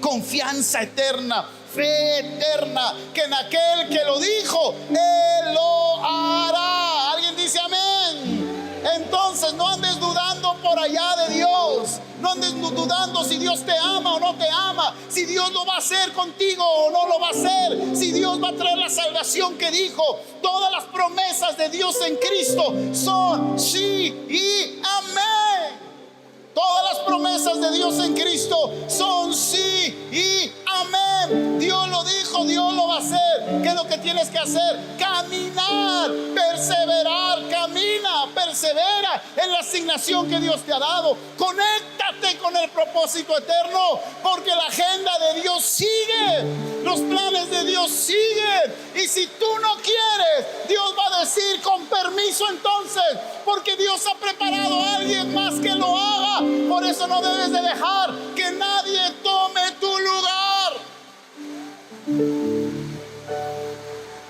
confianza eterna, fe eterna, que en aquel que lo dijo, Él lo hará. ¿Alguien dice amén? Entonces no andes dudando por allá de Dios. No andes dudando si Dios te ama o no te ama, si Dios lo va a hacer contigo o no lo va a hacer, si Dios va a traer la salvación que dijo. Todas las promesas de Dios en Cristo son sí y amén. Todas las promesas de Dios en Cristo son sí y amén. Dios lo dijo, Dios lo va a hacer. ¿Qué es lo que tienes que hacer? Caminar, perseverar. Camina, persevera en la asignación que Dios te ha dado. Conéctate con el propósito eterno, porque la agenda de Dios sigue, los planes de Dios siguen. Y si tú no quieres, Dios va a decir: con permiso entonces, porque Dios ha preparado a alguien más que lo haga. Por eso no debes de dejar que nadie tome tu lugar.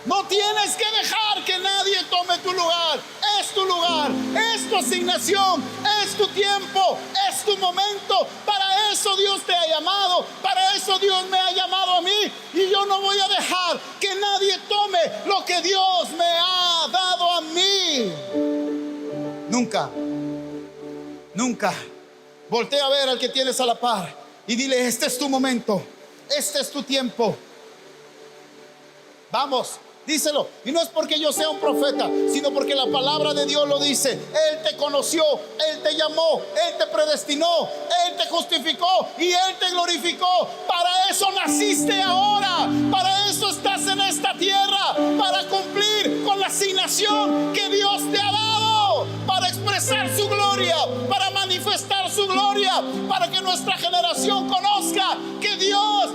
No tienes que dejar que nadie tome tu lugar. Es tu lugar, es tu asignación, es tu tiempo, es tu momento. Para eso Dios te ha llamado, para eso Dios me ha llamado a mí. Y yo no voy a dejar que nadie tome lo que Dios me ha dado a mí. Nunca, nunca. Voltea a ver al que tienes a la par y dile: este es tu momento, este es tu tiempo. Vamos, díselo. Y no es porque yo sea un profeta, sino porque la palabra de Dios lo dice. Él te conoció, Él te llamó, Él te predestinó, Él te justificó y Él te glorificó. Para eso naciste ahora, para eso estás en esta tierra, para cumplir con la asignación que Dios te ha dado, para expresar su gloria, para manifestar su gloria, para que nuestra generación conozca que Dios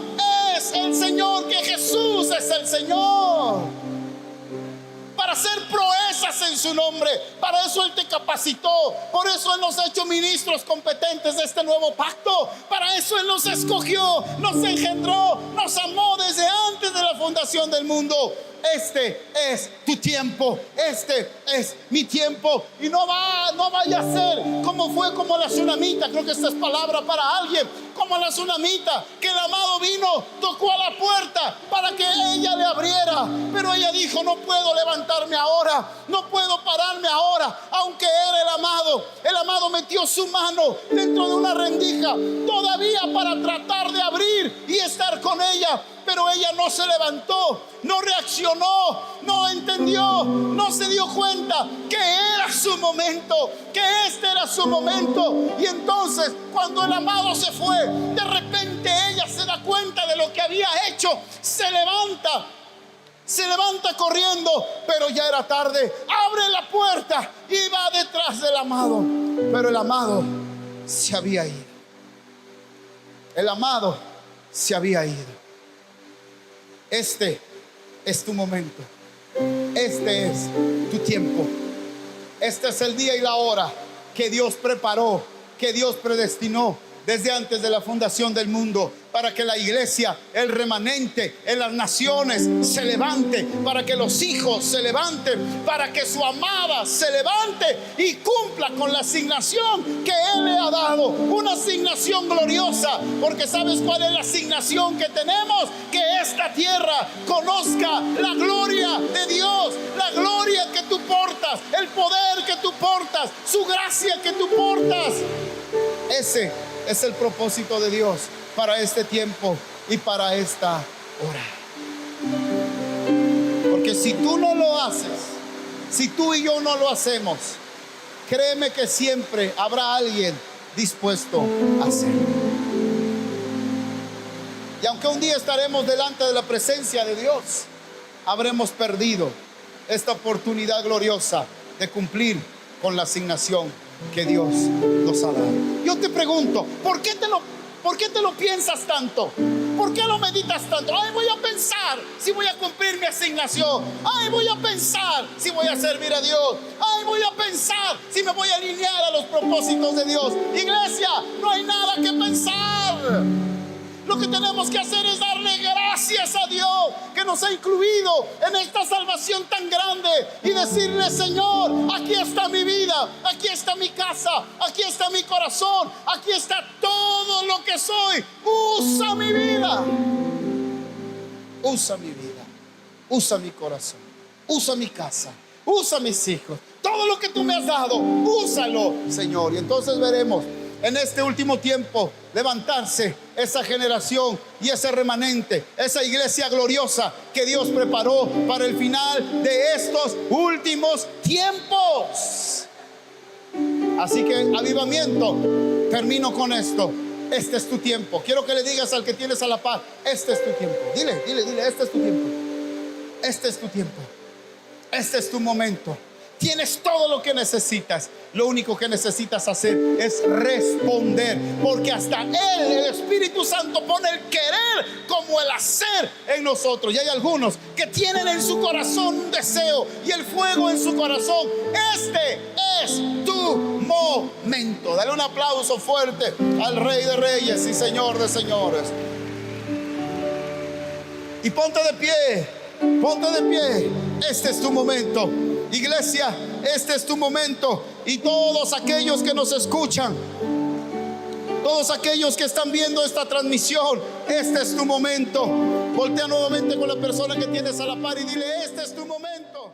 es el Señor, que Jesús es el Señor, para hacer proezas en su nombre. Para eso Él te capacitó, por eso Él nos ha hecho ministros competentes de este nuevo pacto. Para eso Él nos escogió, nos engendró, nos amó desde antes de la fundación del mundo. Este es tu tiempo, este es mi tiempo. Y no vaya a ser como la tsunamita. Creo que esta es palabra para alguien. Como la tsunamita, que el amado vino, tocó a la puerta para que ella le abriera, pero ella dijo: no puedo levantarme ahora, no puedo pararme ahora. Aunque era el amado metió su mano dentro de una rendija todavía para tratar de abrir y estar con ella. Pero ella no se levantó, no reaccionó, no entendió, no se dio cuenta que era su momento, que este era su momento. Y entonces, cuando el amado se fue, de repente ella se da cuenta de lo que había hecho. Se levanta corriendo, pero ya era tarde. Abre la puerta y va detrás del amado. Pero el amado se había ido. El amado se había ido. Este es tu momento. Este es tu tiempo. Este es el día y la hora que Dios preparó, que Dios predestinó desde antes de la fundación del mundo, para que la iglesia, el remanente en las naciones se levante, para que los hijos se levanten, para que su amada se levante y cumpla con la asignación que Él le ha dado, una asignación gloriosa, porque ¿sabes cuál es la asignación que tenemos? Que esta tierra conozca la gloria de Dios, la gloria que tú portas, el poder que tú portas, su gracia que tú portas. Ese es el propósito de Dios para este tiempo y para esta hora. Porque si tú no lo haces, si tú y yo no lo hacemos, créeme que siempre habrá alguien dispuesto a hacerlo. Y aunque un día estaremos delante de la presencia de Dios, habremos perdido esta oportunidad gloriosa de cumplir con la asignación que Dios nos ha dado. Yo te pregunto, ¿por qué te lo piensas tanto? ¿Por qué lo meditas tanto? Ay, voy a pensar si voy a cumplir mi asignación. Ay, voy a pensar si voy a servir a Dios. Ay, voy a pensar si me voy a alinear a los propósitos de Dios. Iglesia, no hay nada que pensar. Lo que tenemos que hacer es darle gracias a Dios que nos ha incluido en esta salvación tan grande y decirle: Señor, aquí está mi vida, aquí está mi casa, aquí está mi corazón, aquí está todo lo que soy. Usa mi vida, usa mi vida, usa mi corazón, usa mi casa, usa mis hijos, todo lo que tú me has dado, úsalo, Señor. Y entonces veremos en este último tiempo levantarse esa generación y ese remanente, esa iglesia gloriosa que Dios preparó para el final de estos últimos tiempos. Así que avivamiento, termino con esto. Este es tu tiempo. Quiero que le digas al que tienes a la par: este es tu tiempo. Dile, este es tu tiempo. Este es tu tiempo. Este es tu momento. Tienes todo lo que necesitas. Lo único que necesitas hacer es responder, porque hasta Él, el Espíritu Santo, pone el querer como el hacer en nosotros. Y hay algunos que tienen en su corazón un deseo y el fuego en su corazón. Este es tu momento. Dale un aplauso fuerte al Rey de Reyes y Señor de Señores. Y ponte de pie. Ponte de pie. Este es tu momento. Iglesia, este es tu momento. Y todos aquellos que nos escuchan, todos aquellos que están viendo esta transmisión, este es tu momento. Voltea nuevamente con la persona que tienes a la par y dile: este es tu momento.